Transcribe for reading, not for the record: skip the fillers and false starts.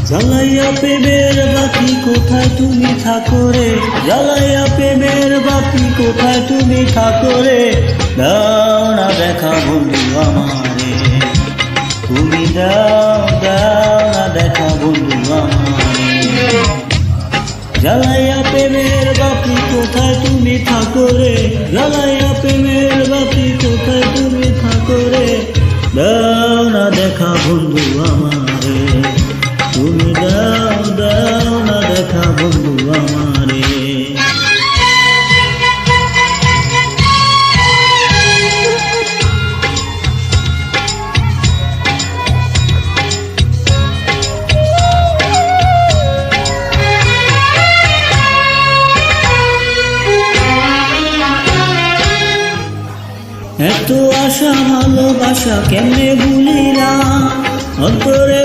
জ্বালাইয়া প্রেমের বাতি কোথায় তুমি থাকো রে, জ্বালাইয়া প্রেমের বাতি কোথায় তুমি থাকো রে, দাও না দেখা বন্ধু আমারে, তুমি দাও দাও না দেখা বন্ধু আমারে। জ্বালাইয়া প্রেমের বাতি কোথায় তুমি থাকো রে, জ্বালাইয়া প্রেমের বাতি কোথায় তুমি থাকো রে, দাও না দেখা বন্ধু আমারে, তুমি দাও দাও না দেখা বন্ধু আমারে। এত আশা ভালোবাসা কেমনে ভুলিলাম, অন্তরে